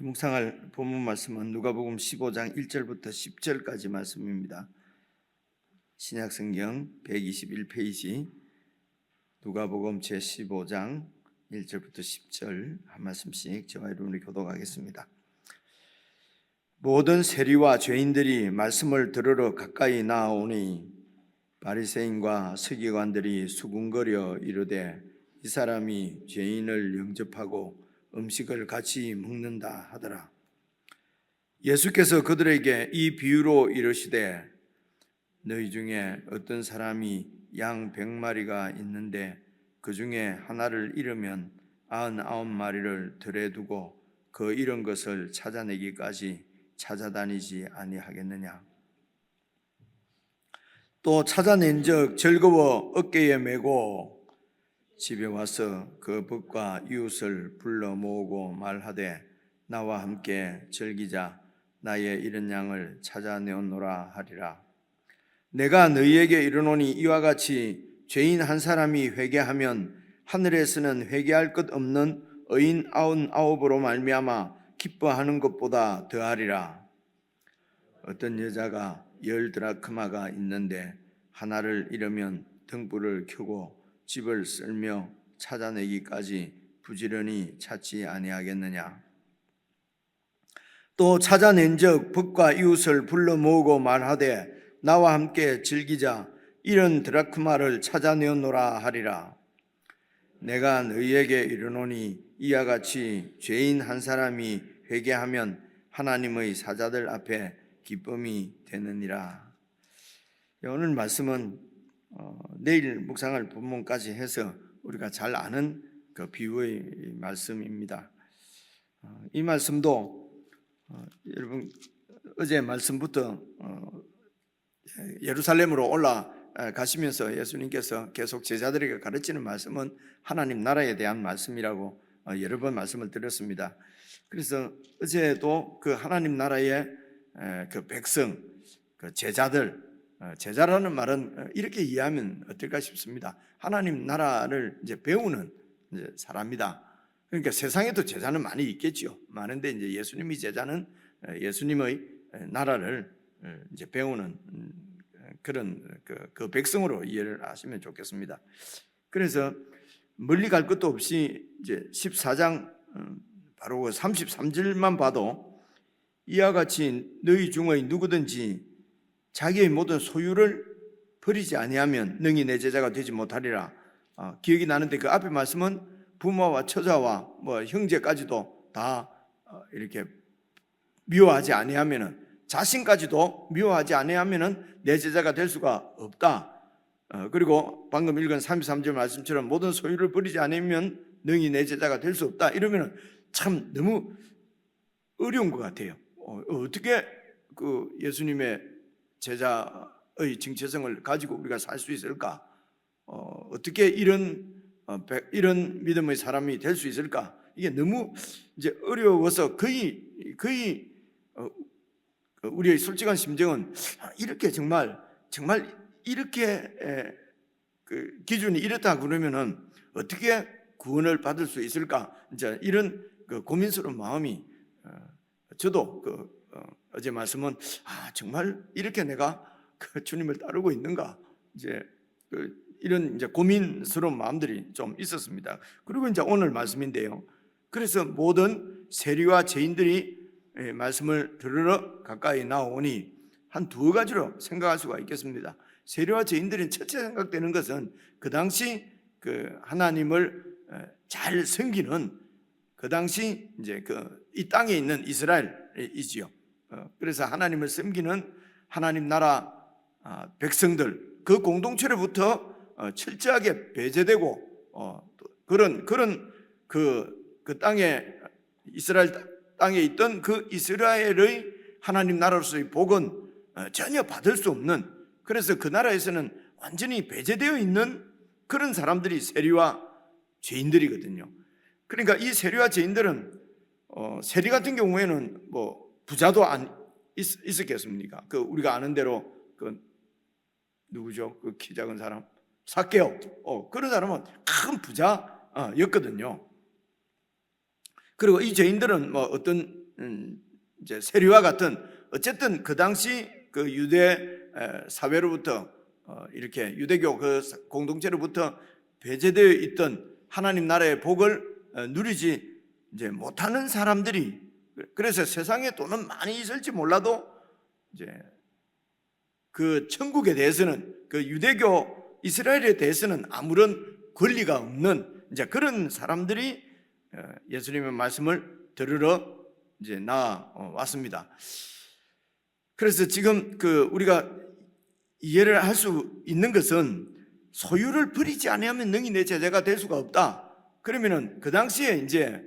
묵상할 본문 말씀은 누가복음 15장 1절부터 10절까지 말씀입니다. 신약성경 121페이지 누가복음 제15장 1절부터 10절 한 말씀씩 저와 여러분이 교독하겠습니다. 모든 세리와 죄인들이 말씀을 들으러 가까이 나아오니 바리새인과 서기관들이 수군거려 이르되 이 사람이 죄인을 영접하고 음식을 같이 먹는다 하더라. 예수께서 그들에게 이 비유로 이르시되 너희 중에 어떤 사람이 양 100마리가 있는데 그 중에 하나를 잃으면 99마리를 들에 두고 그 잃은 것을 찾아내기까지 찾아다니지 아니하겠느냐. 또 찾아낸 적 즐거워 어깨에 메고 집에 와서 그 벗과 이웃을 불러 모으고 말하되 나와 함께 즐기자. 나의 잃은 양을 찾아내었노라 하리라. 내가 너희에게 이르노니 이와 같이 죄인 한 사람이 회개하면 하늘에서는 회개할 것 없는 의인 99으로 말미암아 기뻐하는 것보다 더하리라. 어떤 여자가 10드라크마가 있는데 하나를 잃으면 등불을 켜고 집을 쓸며 찾아내기까지 부지런히 찾지 아니하겠느냐. 또 찾아낸 적 벗과 이웃을 불러 모으고 말하되 나와 함께 즐기자. 이런 드라크마를 찾아내었노라 하리라. 내가 너희에게 이르노니 이와 같이 죄인 한 사람이 회개하면 하나님의 사자들 앞에 기쁨이 되느니라. 오늘 말씀은 내일 묵상할 본문까지 해서 우리가 잘 아는 그 비유의 말씀입니다. 이 말씀도 여러분 어제 말씀부터 예루살렘으로 올라가시면서 예수님께서 계속 제자들에게 가르치는 말씀은 하나님 나라에 대한 말씀이라고 여러 번 말씀을 드렸습니다. 그래서 어제도 그 하나님 나라의 그 백성, 그 제자라는 말은 이렇게 이해하면 어떨까 싶습니다. 하나님 나라를 이제 배우는 이제 사람이다. 그러니까 세상에도 제자는 많이 있겠죠. 많은데 이제 예수님이 제자는 예수님의 나라를 이제 배우는 그런 그 백성으로 이해를 하시면 좋겠습니다. 그래서 멀리 갈 것도 없이 이제 14장 바로 33절만 봐도 이와 같이 너희 중의 누구든지 자기의 모든 소유를 버리지 아니하면 능히 내 제자가 되지 못하리라. 기억이 나는데 그 앞에 말씀은 부모와 처자와 뭐 형제까지도 다 이렇게 미워하지 아니하면은 자신까지도 미워하지 아니하면은 내 제자가 될 수가 없다. 그리고 방금 읽은 33절 말씀처럼 모든 소유를 버리지 않으면 능히 내 제자가 될 수 없다. 이러면은 참 너무 어려운 것 같아요. 어떻게 그 예수님의 제자의 정체성을 가지고 우리가 살 수 있을까? 어떻게 이런 믿음의 사람이 될 수 있을까? 이게 너무 이제 어려워서 거의 우리의 솔직한 심정은 이렇게 정말 이렇게 그 기준이 이렇다 그러면은 어떻게 구원을 받을 수 있을까? 이제 이런 그 고민스러운 마음이 저도 어제 말씀은 정말 이렇게 내가 그 주님을 따르고 있는가? 이제 이런 이제 고민스러운 마음들이 좀 있었습니다. 그리고 이제 오늘 말씀인데요. 그래서 모든 세리와 죄인들이 말씀을 들으러 가까이 나오니 한 두 가지로 생각할 수가 있겠습니다. 세리와 죄인들이 첫째 생각되는 것은 그 당시 그 하나님을 잘 섬기는 그 당시 이제 이 땅에 있는 이스라엘이지요. 그래서 하나님을 섬기는 하나님 나라 백성들 그 공동체로부터 철저하게 배제되고 그런 그 땅에 이스라엘 땅에 있던 그 이스라엘의 하나님 나라로서의 복은 전혀 받을 수 없는, 그래서 그 나라에서는 완전히 배제되어 있는 그런 사람들이 세리와 죄인들이거든요. 그러니까 이 세리와 죄인들은 세리 같은 경우에는 뭐 부자도 안 있었겠습니까? 그 우리가 아는 대로 그 누구죠? 그 키 작은 사람 삭개오. 그런 사람은 큰 부자였거든요. 그리고 이 죄인들은 뭐 어떤 이제 세리와 같은 어쨌든 그 당시 그 유대 사회로부터 이렇게 유대교 그 공동체로부터 배제되어 있던 하나님 나라의 복을 누리지 이제 못하는 사람들이, 그래서 세상에 돈은 많이 있을지 몰라도 이제 그 천국에 대해서는, 그 유대교 이스라엘에 대해서는 아무런 권리가 없는 이제 그런 사람들이 예수님의 말씀을 들으러 이제 나왔습니다. 그래서 지금 그 우리가 이해를 할 수 있는 것은 소유를 버리지 아니하면 능히 내 제자가 될 수가 없다. 그러면은 그 당시에 이제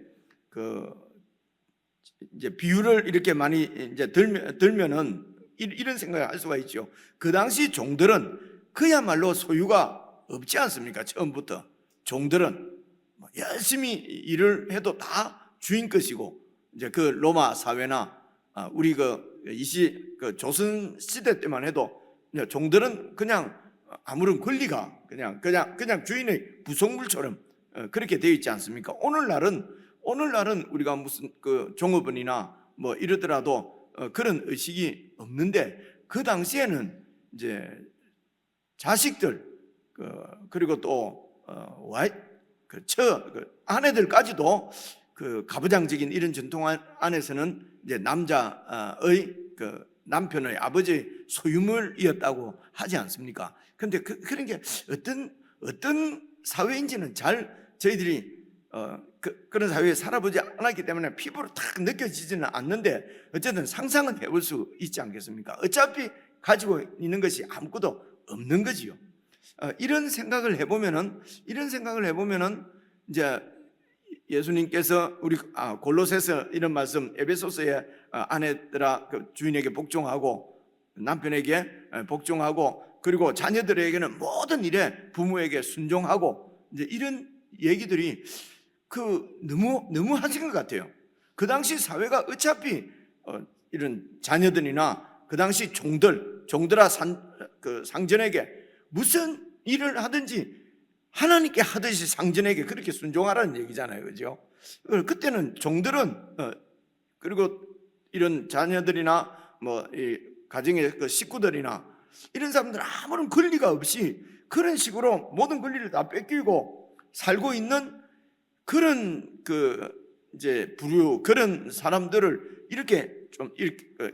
비유를 이렇게 많이 이제 들면은 이런 생각을 할 수가 있죠. 그 당시 종들은 그야말로 소유가 없지 않습니까? 처음부터 종들은 열심히 일을 해도 다 주인 것이고, 이제 그 로마 사회나 우리 그 조선 시대 때만 해도 종들은 그냥 아무런 권리가 그냥 주인의 부속물처럼 그렇게 되어 있지 않습니까? 오늘날은 우리가 무슨 그 종업원이나 뭐 이러더라도 그런 의식이 없는데, 그 당시에는 이제 자식들 그리고 또 아내들까지도 그 가부장적인 이런 전통 안에서는 이제 남자의 그 남편의 아버지의 소유물이었다고 하지 않습니까? 그런데 그런 게 어떤 사회인지는 잘 저희들이 그런 사회에 살아보지 않았기 때문에 피부로 딱 느껴지지는 않는데, 어쨌든 상상은 해볼 수 있지 않겠습니까? 어차피 가지고 있는 것이 아무것도 없는 거지요. 이런 생각을 해보면은 이제 예수님께서 우리 골로새서 이런 말씀, 에베소서에 아내들아 그 주인에게 복종하고 남편에게 복종하고, 그리고 자녀들에게는 모든 일에 부모에게 순종하고, 이제 이런 얘기들이 너무 하신 것 같아요. 그 당시 사회가 어차피 이런 자녀들이나 그 당시 종들아 상전에게 무슨 일을 하든지 하나님께 하듯이 상전에게 그렇게 순종하라는 얘기잖아요, 그죠? 그때는 종들은 그리고 이런 자녀들이나 뭐 이 가정의 그 식구들이나 이런 사람들은 아무런 권리가 없이 그런 식으로 모든 권리를 다 뺏기고 살고 있는 그런 이제 부류, 그런 사람들을 이렇게 좀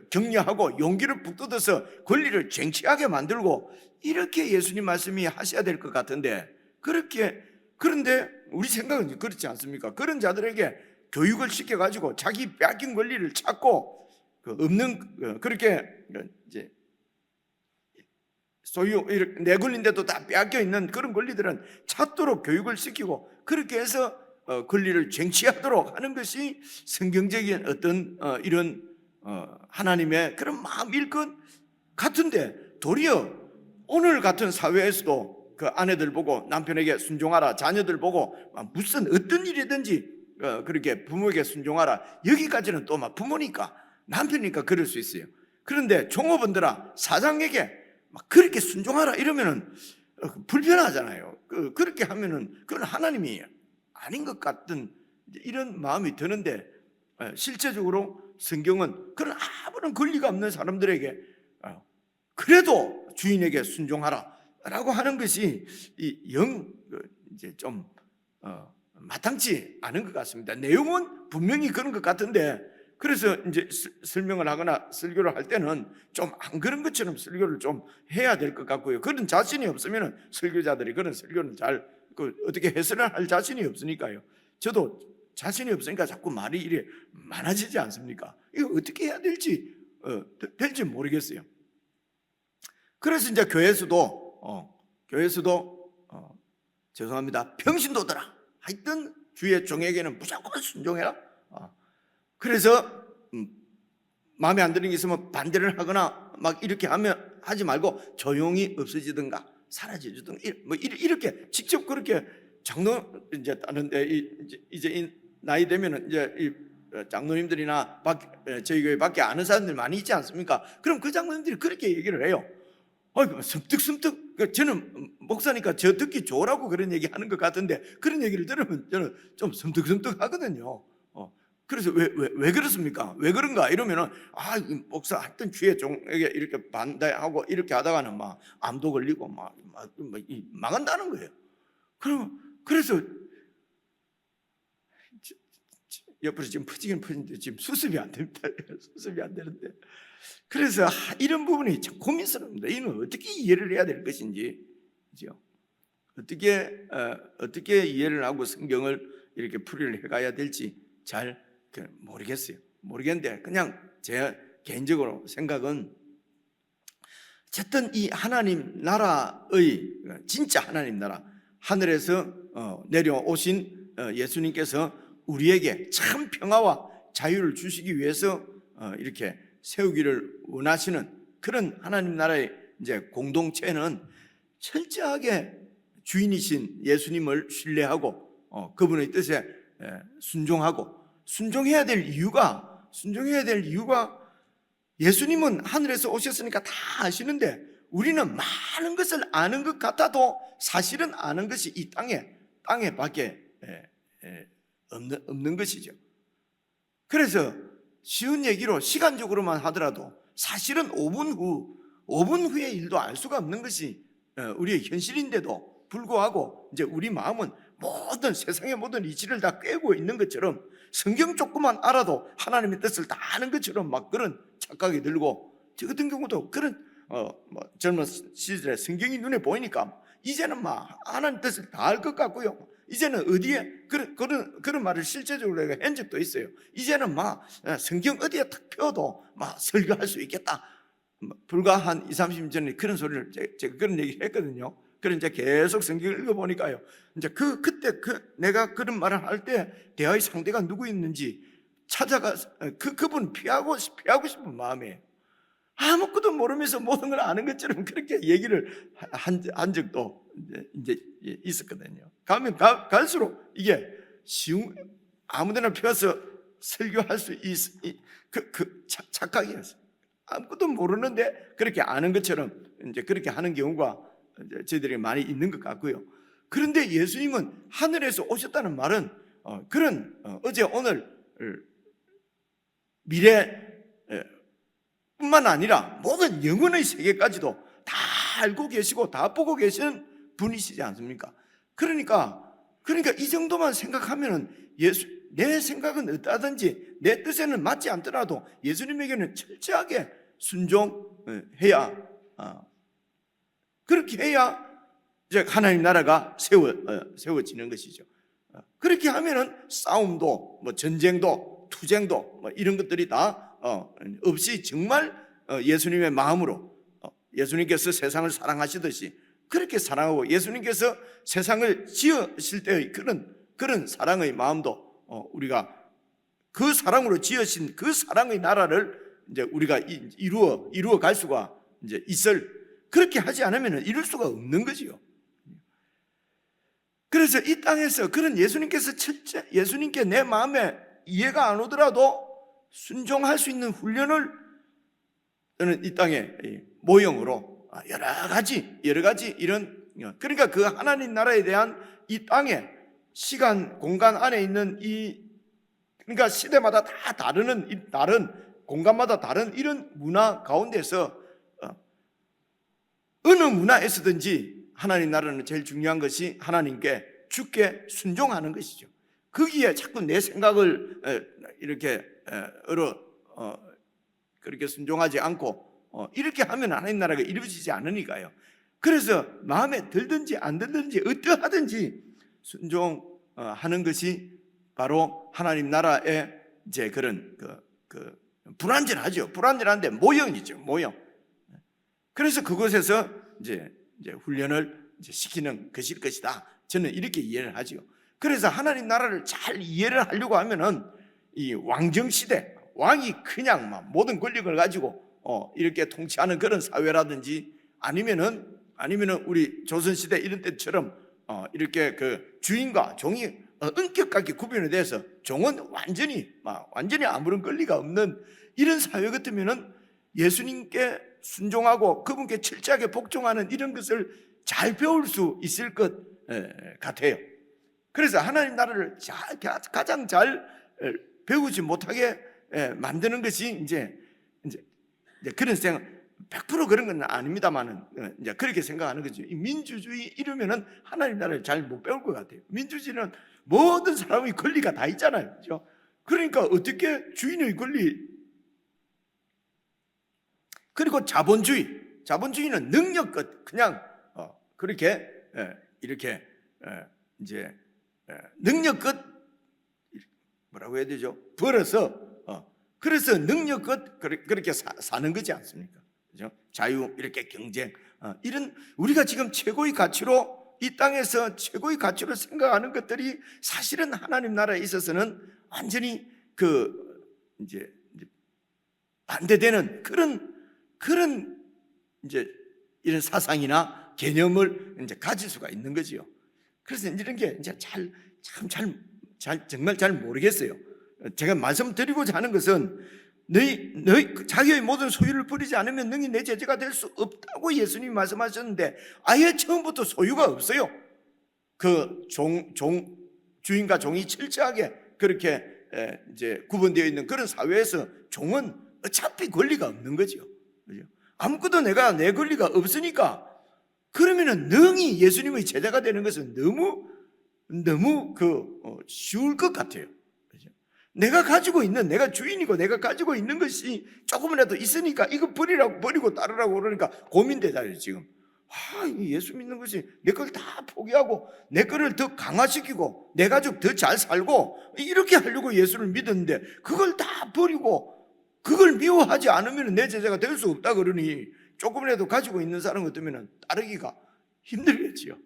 격려하고 용기를 북돋아서 권리를 쟁취하게 만들고, 이렇게 예수님 말씀이 하셔야 될 것 같은데, 그런데 우리 생각은 그렇지 않습니까? 그런 자들에게 교육을 시켜가지고 자기 뺏긴 권리를 찾고 그렇게 이제 소유 내 권리인데도 다 빼앗겨 있는 그런 권리들은 찾도록 교육을 시키고, 그렇게 해서 권리를 쟁취하도록 하는 것이 성경적인 어떤 이런 하나님의 그런 마음일 것 같은데, 도리어 오늘 같은 사회에서도 그 아내들 보고 남편에게 순종하라, 자녀들 보고 무슨 어떤 일이든지 그렇게 부모에게 순종하라, 여기까지는 또 막 부모니까 남편이니까 그럴 수 있어요. 그런데 종업원들아 사장에게 막 그렇게 순종하라 이러면은 불편하잖아요. 그렇게 하면은 그건 하나님이 아닌 것 같은 이런 마음이 드는데, 실제적으로 성경은 그런 아무런 권리가 없는 사람들에게 그래도 주인에게 순종하라라고 하는 것이 이제 좀 마땅치 않은 것 같습니다. 내용은 분명히 그런 것 같은데, 그래서 이제 설명을 하거나 설교를 할 때는 좀 안 그런 것처럼 설교를 좀 해야 될 것 같고요. 그런 자신이 없으면 설교자들이 그런 설교는 잘 어떻게 해설을 할 자신이 없으니까요. 저도 자신이 없으니까 자꾸 말이 이래 많아지지 않습니까? 이거 어떻게 해야 될지 모르겠어요. 그래서 이제 교회에서도 죄송합니다, 평신도들아 하여튼 주의 종에게는 무조건 순종해라. 그래서 마음에 안 드는 게 있으면 반대를 하거나 막 이렇게 하지 말고 조용히 없어지든가 사라지든가 뭐 이렇게 직접 그렇게 장로 이제 다른데 이제 이 나이 되면은 이제 이 장로님들이나 저희 교회 밖에 아는 사람들 많이 있지 않습니까? 그럼 그 장로님들이 그렇게 얘기를 해요. 섬뜩 저는 목사니까 저 듣기 좋으라고 그런 얘기 하는 것 같은데, 그런 얘기를 들으면 저는 좀 섬뜩 하거든요. 그래서 왜 그렇습니까? 왜 그런가? 이러면은, 이 목사 하여튼 주의 종에게 이렇게 반대하고 이렇게 하다가는 막 암도 걸리고 망한다는 거예요. 그래서 옆으로 지금 퍼지긴 퍼지는데 지금 수습이 안 됩니다. 수습이 안 되는데. 그래서 이런 부분이 참 고민스럽습니다. 이는 어떻게 이해를 해야 될 것인지, 그죠? 어떻게 이해를 하고 성경을 이렇게 풀이를 해가야 될지 잘 모르겠어요. 모르겠는데 그냥 제 개인적으로 생각은 어쨌든 이 하나님 나라의 진짜 하나님 나라, 하늘에서 내려오신 예수님께서 우리에게 참 평화와 자유를 주시기 위해서 이렇게 세우기를 원하시는 그런 하나님 나라의 이제 공동체는 철저하게 주인이신 예수님을 신뢰하고 그분의 뜻에 순종해야 될 이유가 예수님은 하늘에서 오셨으니까 다 아시는데 우리는 많은 것을 아는 것 같아도 사실은 아는 것이 이 땅에 밖에 없는 것이죠. 그래서 쉬운 얘기로 시간적으로만 하더라도 사실은 5분 후의 일도 알 수가 없는 것이 우리의 현실인데도 불구하고 이제 우리 마음은 세상의 모든 이치를 다 꿰고 있는 것처럼 성경 조금만 알아도 하나님의 뜻을 다 아는 것처럼 막 그런 착각이 들고, 저 같은 경우도 그런 젊은 시절에 성경이 눈에 보이니까 이제는 막 하나님 뜻을 다 알 것 같고요. 이제는 어디에 그런 말을 실제적으로 내가 한 적도 있어요. 이제는 막 성경 어디에 탁 펴도 막 설교할 수 있겠다. 불과 한 20-30년 전에 그런 소리를 제가 그런 얘기를 했거든요. 그래서 이제 계속 성경을 읽어보니까요, 이제 그때 내가 그런 말을 할 때 대화의 상대가 누구였는지 찾아가서 그분 피하고 싶은 마음에 아무것도 모르면서 모든 걸 아는 것처럼 그렇게 얘기를 한 적도 이제 있었거든요. 가면 갈수록 이게 아무데나 펴서 설교할 수 착각이었어요. 아무것도 모르는데 그렇게 아는 것처럼 이제 그렇게 하는 경우가 저희들이 많이 있는 것 같고요. 그런데 예수님은 하늘에서 오셨다는 말은 그런 어제 오늘 미래 뿐만 아니라 모든 영혼의 세계까지도 다 알고 계시고 다 보고 계시는 분이시지 않습니까? 그러니까 이 정도만 생각하면은 내 생각은 어떠하든지 내 뜻에는 맞지 않더라도 예수님에게는 철저하게 순종해야, 그렇게 해야 이제 하나님 나라가 세워지는 것이죠. 그렇게 하면은 싸움도 전쟁도 투쟁도 이런 것들이 다 없이 정말 예수님의 마음으로 예수님께서 세상을 사랑하시듯이 그렇게 사랑하고 예수님께서 세상을 지으실 때의 그런 사랑의 마음도 우리가 그 사랑으로 지으신 그 사랑의 나라를 이제 우리가 이루어 갈 수가 이제 그렇게 하지 않으면 이룰 수가 없는 거지요. 그래서 이 땅에서 그런 예수님께 내 마음에 이해가 안 오더라도 순종할 수 있는 훈련을 저는 이 땅의 모형으로 여러 가지 이런, 그러니까 그 하나님 나라에 대한 이 땅의 시간 공간 안에 있는 그러니까 시대마다 다 다른 공간마다 다른 이런 문화 가운데서 어느 문화에서든지 하나님 나라는 제일 중요한 것이 하나님께 주께 순종하는 것이죠. 거기에 자꾸 내 생각을 이렇게 그렇게 순종하지 않고 이렇게 하면 하나님 나라가 이루어지지 않으니까요. 그래서 마음에 들든지 안 들든지 어떠하든지 순종하는 것이 바로 하나님 나라의 이제 그런 불완전한데 모형이죠, 모형. 그래서 그곳에서 이제 훈련을 시키는 것일 것이다. 저는 이렇게 이해를 하죠. 그래서 하나님 나라를 잘 이해를 하려고 하면은 이 왕정 시대, 왕이 그냥 막 모든 권력을 가지고 이렇게 통치하는 그런 사회라든지 아니면은 우리 조선 시대 이런 때처럼 이렇게 그 주인과 종이 엄격하게 구별이 돼서 종은 완전히 아무런 권리가 없는 이런 사회 같으면은 예수님께 순종하고 그분께 철저하게 복종하는 이런 것을 잘 배울 수 있을 것 같아요. 그래서 하나님 나라를 가장 잘 배우지 못하게 만드는 것이 이제 그런 생각, 100% 그런 건 아닙니다만은 이제 그렇게 생각하는 거죠. 이 민주주의 이러면은 하나님 나라를 잘 못 배울 것 같아요. 민주주의는 모든 사람의 권리가 다 있잖아요, 그렇죠? 그러니까 어떻게 주인의 권리, 그리고 자본주의는 능력껏 그냥 그렇게 이렇게 이제 능력껏 뭐라고 해야 되죠? 벌어서 그래서 능력껏 그렇게 사는 거지 않습니까? 그죠? 자유, 이렇게 경쟁, 이런 우리가 지금 최고의 가치로 이 땅에서 최고의 가치로 생각하는 것들이 사실은 하나님 나라에 있어서는 완전히 이제 반대되는 그런 이제 이런 사상이나 개념을 이제 가질 수가 있는 거지요. 그래서 이런 게 이제 정말 잘 모르겠어요. 제가 말씀드리고자 하는 것은 너희 자기의 모든 소유를 버리지 않으면 너희 내 제자가 될 수 없다고 예수님이 말씀하셨는데 아예 처음부터 소유가 없어요. 그 주인과 종이 철저하게 그렇게 이제 구분되어 있는 그런 사회에서 종은 어차피 권리가 없는 거죠. 그죠? 아무것도 내가 내 권리가 없으니까 그러면은 능히 예수님의 제자가 되는 것은 너무 쉬울 것 같아요. 그죠? 내가 주인이고 내가 가지고 있는 것이 조금이라도 있으니까 이거 버리고 따르라고 그러니까 고민되잖아요, 지금. 예수 믿는 것이 내 걸 다 포기하고 내 거를 더 강화시키고 내 가족 더 잘 살고 이렇게 하려고 예수를 믿었는데 그걸 다 버리고 그걸 미워하지 않으면 내 제자가 될 수 없다 그러니 조금이라도 가지고 있는 사람 같으면 따르기가 힘들겠지요.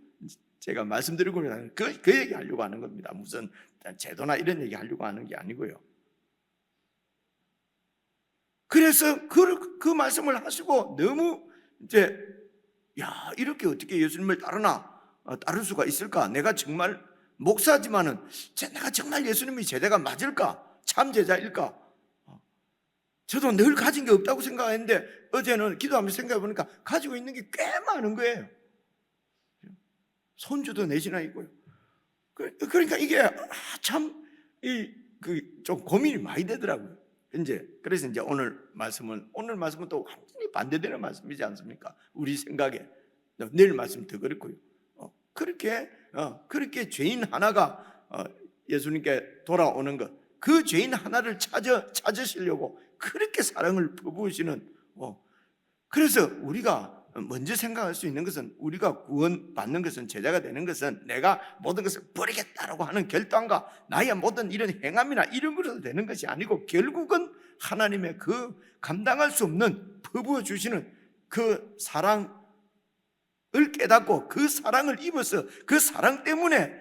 제가 말씀드리고 있는 그 얘기 하려고 하는 겁니다. 무슨 제도나 이런 얘기 하려고 하는 게 아니고요. 그래서 그 말씀을 하시고 너무 이제 이렇게 어떻게 예수님을 따를 수가 있을까? 내가 정말 목사지만은 내가 정말 예수님의 제자가 맞을까? 참 제자일까? 저도 늘 가진 게 없다고 생각했는데 어제는 기도하면서 생각해 보니까 가지고 있는 게 꽤 많은 거예요. 손주도 넷이나 있고요. 그러니까 이게 좀 고민이 많이 되더라고요. 그래서 이제 오늘 말씀은 또 완전히 반대되는 말씀이지 않습니까? 우리 생각에 내일 말씀 더 그렇고요. 그렇게 죄인 하나가 예수님께 돌아오는 것, 그 죄인 하나를 찾으시려고 그렇게 사랑을 퍼부으시는. 그래서 우리가 먼저 생각할 수 있는 것은 우리가 구원받는 것은 제자가 되는 것은 내가 모든 것을 버리겠다라고 하는 결단과 나의 모든 이런 행함이나 이런 것으로 되는 것이 아니고 결국은 하나님의 그 감당할 수 없는 퍼부어 주시는 그 사랑을 깨닫고 그 사랑을 입어서 그 사랑 때문에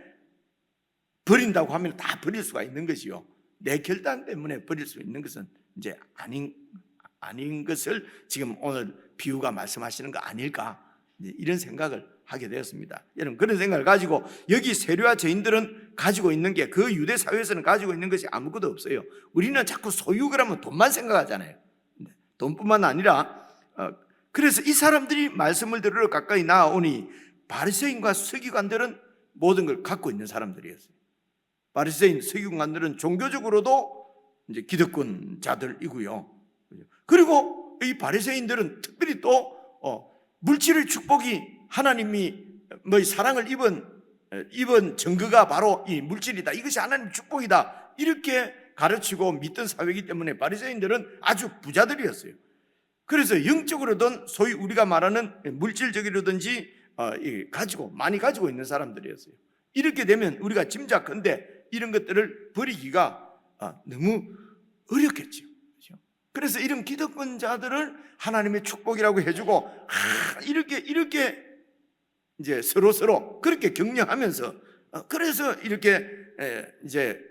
버린다고 하면 다 버릴 수가 있는 것이요. 내 결단 때문에 버릴 수 있는 것은 이제 아닌 것을 지금 오늘 비유가 말씀하시는 거 아닐까, 이런 생각을 하게 되었습니다. 여러분, 그런 생각을 가지고 여기 세류와 죄인들은 가지고 있는 게 그 유대 사회에서는 가지고 있는 것이 아무것도 없어요. 우리는 자꾸 소유 그러면 돈만 생각하잖아요. 돈뿐만 아니라 그래서 이 사람들이 말씀을 들으러 가까이 나아오니 바리새인과 서기관들은 모든 걸 갖고 있는 사람들이었어요. 바리새인, 서기관들은 종교적으로도 이제 기득권자들이고요. 그리고 이 바리새인들은 특별히 또 물질의 축복이 하나님이 사랑을 입은 증거가 바로 이 물질이다, 이것이 하나님의 축복이다, 이렇게 가르치고 믿던 사회이기 때문에 바리새인들은 아주 부자들이었어요. 그래서 영적으로든 소위 우리가 말하는 물질적이라든지 많이 가지고 있는 사람들이었어요. 이렇게 되면 우리가 짐작컨대 이런 것들을 버리기가 너무 어렵겠죠. 그래서 이런 기득권자들을 하나님의 축복이라고 해주고 이렇게 이제 서로 그렇게 격려하면서 그래서 이렇게 이제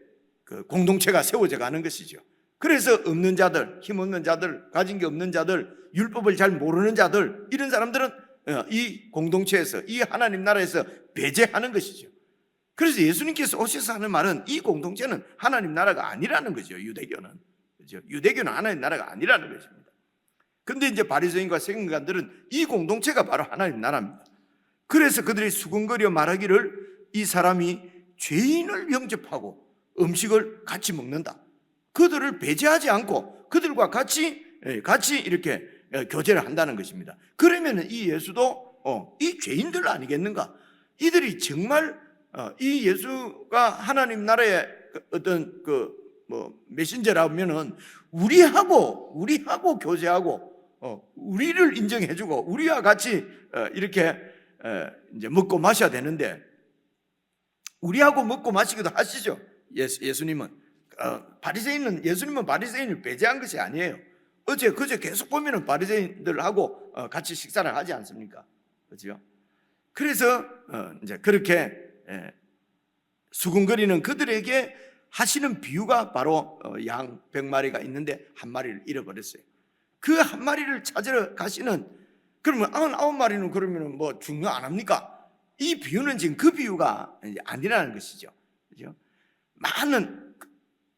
그 공동체가 세워져 가는 것이죠. 그래서 없는 자들, 힘없는 자들, 가진 게 없는 자들, 율법을 잘 모르는 자들, 이런 사람들은 이 공동체에서, 이 하나님 나라에서 배제하는 것이죠. 그래서 예수님께서 오셔서 하는 말은 이 공동체는 하나님 나라가 아니라는 거죠. 유대교는. 그렇죠? 유대교는 하나님 나라가 아니라는 것입니다. 근데 이제 바리새인과 서기관들은 이 공동체가 바로 하나님 나라입니다. 그래서 그들이 수군거려 말하기를 이 사람이 죄인을 영접하고 음식을 같이 먹는다. 그들을 배제하지 않고 그들과 같이 이렇게 교제를 한다는 것입니다. 그러면 이 예수도 이 죄인들 아니겠는가? 이들이 정말 이 예수가 하나님 나라의 어떤 메신저라면은 우리하고 교제하고 우리를 인정해주고 우리와 같이 이렇게 이제 먹고 마셔야 되는데, 우리하고 먹고 마시기도 하시죠. 예수님은 예수님은 바리새인을 배제한 것이 아니에요. 그제 계속 보면은 바리새인들하고 같이 식사를 하지 않습니까? 그렇죠? 그래서 이제 그렇게 수군거리는 그들에게 하시는 비유가 바로 양 100마리가 있는데 한 마리를 잃어버렸어요. 그 한 마리를 찾으러 가시는, 그러면 99마리는 그러면 뭐 중요 안 합니까? 이 비유는 지금 그 비유가 아니라는 것이죠. 그죠? 많은,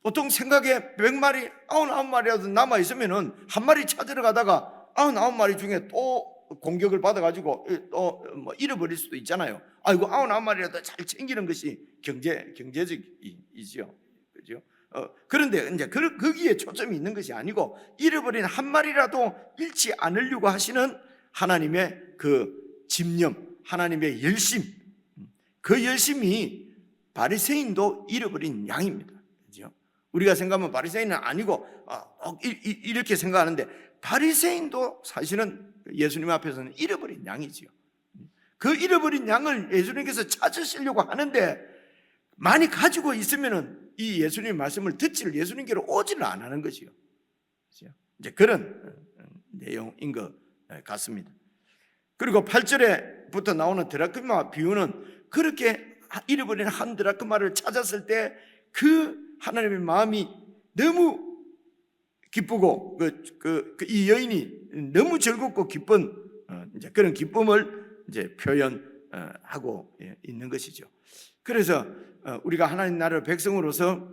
보통 생각에 100마리, 99마리라도 남아있으면은 한 마리 찾으러 가다가 99마리 중에 또 공격을 받아가지고 또 뭐 잃어버릴 수도 있잖아요. 아이고 99마리라도 잘 챙기는 것이 경제적이지요. 그죠? 그런데 이제 거기에 초점이 있는 것이 아니고 잃어버린 한 마리라도 잃지 않으려고 하시는 하나님의 그 집념, 하나님의 열심, 그 열심이 바리새인도 잃어버린 양입니다. 그죠? 우리가 생각하면 바리새인은 아니고 이렇게 생각하는데, 바리새인도 사실은 예수님 앞에서는 잃어버린 양이지요. 그 잃어버린 양을 예수님께서 찾으시려고 하는데, 많이 가지고 있으면은 이 예수님 말씀을 듣지를 예수님께로 오지를 안 하는 것이요. 그렇죠? 이제 그런 내용인 것 같습니다. 그리고 8절에부터 나오는 드라크마 비유는 그렇게 잃어버린 한 드라크마를 찾았을 때 그 하나님의 마음이 너무 기쁘고 이 여인이 너무 즐겁고 기쁜 이제 그런 기쁨을 이제 표현하고 있는 것이죠. 그래서 우리가 하나님 나라의 백성으로서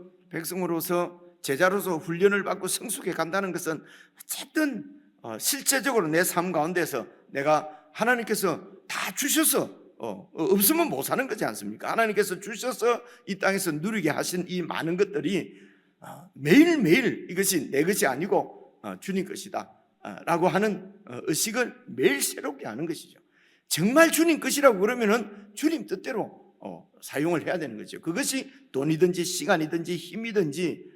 제자로서 훈련을 받고 성숙해 간다는 것은 어쨌든 실제적으로 내 삶 가운데서 내가 하나님께서 다 주셔서 없으면 못 사는 거지 않습니까? 하나님께서 주셔서 이 땅에서 누리게 하신 이 많은 것들이 매일매일 이것이 내 것이 아니고 주님 것이다 라고 하는 의식을 매일 새롭게 하는 것이죠. 정말 주님 것이라고 그러면은 주님 뜻대로 사용을 해야 되는 거죠. 그것이 돈이든지 시간이든지 힘이든지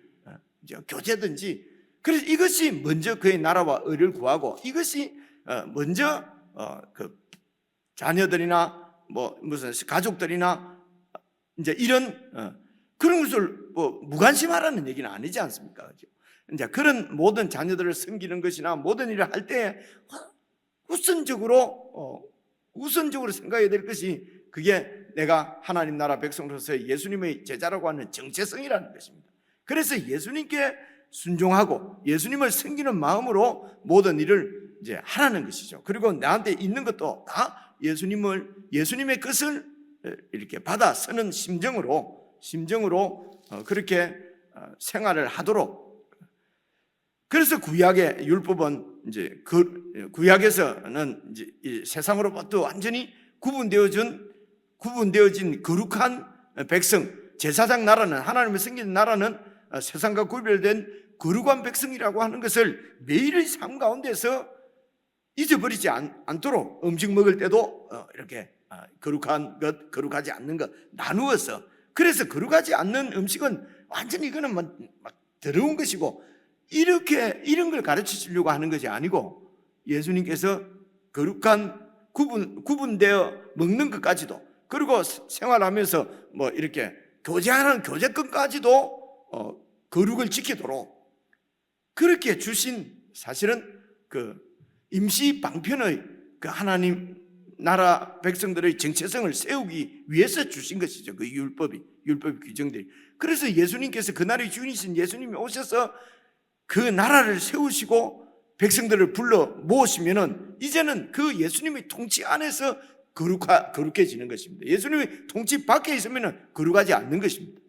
교제든지. 그래서 이것이 먼저 그의 나라와 의를 구하고, 이것이 먼저 그 자녀들이나 뭐 무슨 가족들이나 이제 이런 그런 것을 무관심하라는 얘기는 아니지 않습니까? 그렇죠? 이제 그런 모든 자녀들을 섬기는 것이나 모든 일을 할 때 우선적으로 생각해야 될 것이, 그게 내가 하나님 나라 백성으로서 예수님의 제자라고 하는 정체성이라는 것입니다. 그래서 예수님께 순종하고 예수님을 섬기는 마음으로 모든 일을 이제 하라는 것이죠. 그리고 나한테 있는 것도 다 예수님의 것을 이렇게 받아 쓰는 심정으로 그렇게 생활을 하도록. 그래서 구약의 율법은 이제 구약에서는 이제 이 세상으로부터 완전히 구분되어진 거룩한 백성, 제사장 나라는, 하나님을 섬기는 나라는 세상과 구별된 거룩한 백성이라고 하는 것을 매일의 삶 가운데서 잊어버리지 않도록 음식 먹을 때도 이렇게 거룩한 것, 거룩하지 않는 것 나누어서, 그래서 거룩하지 않는 음식은 완전히 이거는 막 더러운 것이고 이런 걸 가르치시려고 하는 것이 아니고, 예수님께서 거룩한 구분되어 먹는 것까지도, 그리고 생활하면서 뭐 이렇게 교제하는 교제권까지도 거룩을 지키도록 그렇게 주신, 사실은 그 임시 방편의 그 하나님 나라 백성들의 정체성을 세우기 위해서 주신 것이죠. 그 율법의 규정들이. 그래서 예수님께서, 그날의 주인이신 예수님이 오셔서 그 나라를 세우시고 백성들을 불러 모으시면은 이제는 그 예수님의 통치 안에서 거룩해지는 것입니다. 예수님의 통치 밖에 있으면은 거룩하지 않는 것입니다.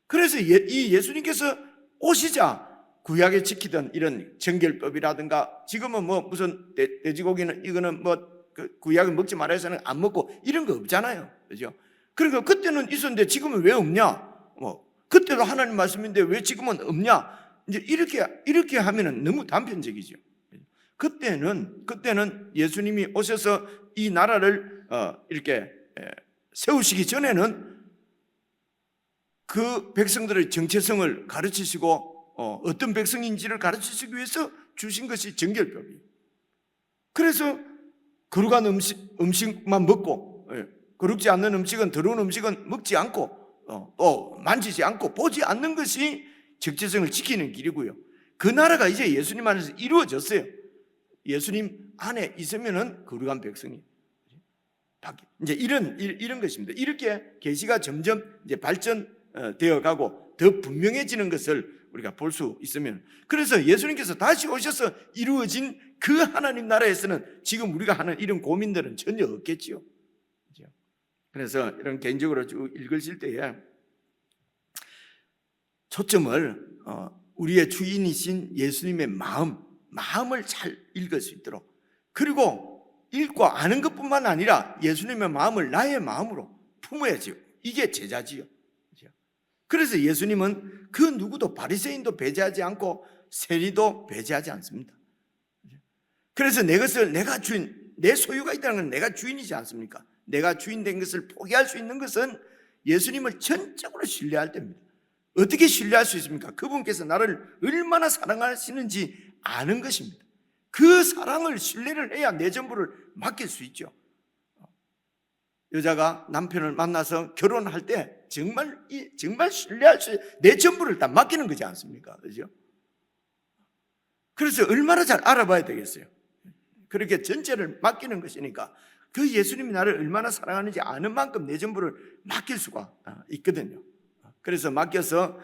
그래서 이 예수님께서 오시자 구약에 지키던 이런 정결법이라든가, 지금은 뭐 무슨 돼지고기는 이거는 뭐 구약을 먹지 말아 해서는 안 먹고 이런 거 없잖아요. 그죠? 그러니까 그때는 있었는데 지금은 왜 없냐? 그때도 하나님 말씀인데 왜 지금은 없냐? 이제 이렇게 하면은 너무 단편적이죠. 그때는 예수님이 오셔서 이 나라를 이렇게 세우시기 전에는 그 백성들의 정체성을 가르치시고 어떤 백성인지를 가르치시기 위해서 주신 것이 정결법이에요. 그래서 거룩한 음식만 먹고 거룩지 않는 음식은, 더러운 음식은 먹지 않고 또 만지지 않고 보지 않는 것이 적재성을 지키는 길이고요. 그 나라가 이제 예수님 안에서 이루어졌어요. 예수님 안에 있으면은 거룩한 백성이 이제 이런 것입니다. 이렇게 계시가 점점 이제 발전되어 가고 더 분명해지는 것을 우리가 볼 수 있으면, 그래서 예수님께서 다시 오셔서 이루어진 그 하나님 나라에서는 지금 우리가 하는 이런 고민들은 전혀 없겠지요. 그래서 이런 개인적으로 쭉 읽으실 때에 초점을 우리의 주인이신 예수님의 마음을 잘 읽을 수 있도록, 그리고 읽고 아는 것뿐만 아니라 예수님의 마음을 나의 마음으로 품어야지요. 이게 제자지요. 그래서 예수님은 그 누구도 바리새인도 배제하지 않고 세리도 배제하지 않습니다. 그래서 내 것을 내가 주인, 내 소유가 있다는 건 내가 주인이지 않습니까? 내가 주인 된 것을 포기할 수 있는 것은 예수님을 전적으로 신뢰할 때입니다. 어떻게 신뢰할 수 있습니까? 그분께서 나를 얼마나 사랑하시는지 아는 것입니다. 그 사랑을 신뢰를 해야 내 전부를 맡길 수 있죠. 여자가 남편을 만나서 결혼할 때 정말 신뢰할 수, 내 전부를 다 맡기는 거지 않습니까? 그죠? 그래서 얼마나 잘 알아봐야 되겠어요. 그렇게 전체를 맡기는 것이니까 그 예수님이 나를 얼마나 사랑하는지 아는 만큼 내 전부를 맡길 수가 있거든요. 그래서 맡겨서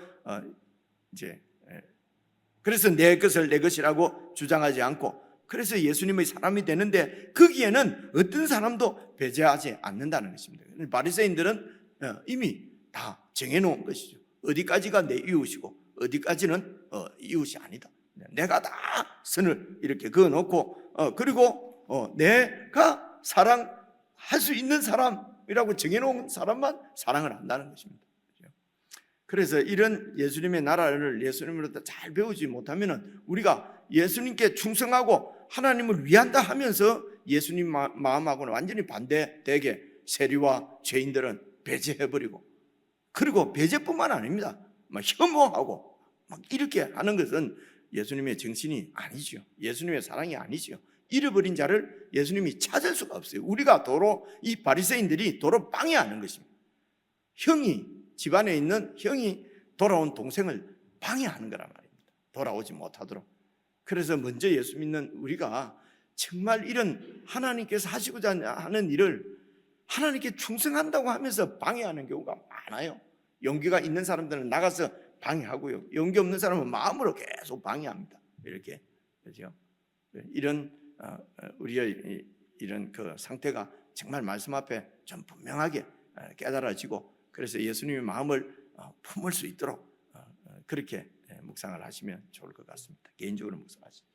그래서 내 것을 내 것이라고 주장하지 않고, 그래서 예수님의 사람이 되는데 거기에는 어떤 사람도 배제하지 않는다는 것입니다. 바리새인들은 이미 다 정해놓은 것이죠. 어디까지가 내 이웃이고 어디까지는 이웃이 아니다. 내가 다 선을 이렇게 그어놓고 그리고 내가 사랑할 수 있는 사람이라고 정해놓은 사람만 사랑을 한다는 것입니다. 그래서 이런 예수님의 나라를 예수님으로부터 잘 배우지 못하면 우리가 예수님께 충성하고 하나님을 위한다 하면서 예수님 마음하고는 완전히 반대되게 세리와 죄인들은 배제해버리고, 그리고 배제뿐만 아닙니다. 막 혐오하고 막 이렇게 하는 것은 예수님의 정신이 아니죠. 예수님의 사랑이 아니죠. 잃어버린 자를 예수님이 찾을 수가 없어요. 우리가 도로 이 바리새인들이 도로 방해하는 것입니다. 집안에 있는 형이 돌아온 동생을 방해하는 거란 말입니다. 돌아오지 못하도록. 그래서 먼저 예수 믿는 우리가 정말 이런 하나님께서 하시고자 하는 일을 하나님께 충성한다고 하면서 방해하는 경우가 많아요. 용기가 있는 사람들은 나가서 방해하고요, 용기 없는 사람은 마음으로 계속 방해합니다. 이렇게, 그렇죠? 이런 우리의 이런 그 상태가 정말 말씀 앞에 좀 분명하게 깨달아지고, 그래서 예수님의 마음을 품을 수 있도록 그렇게 묵상을 하시면 좋을 것 같습니다. 개인적으로 묵상하시죠.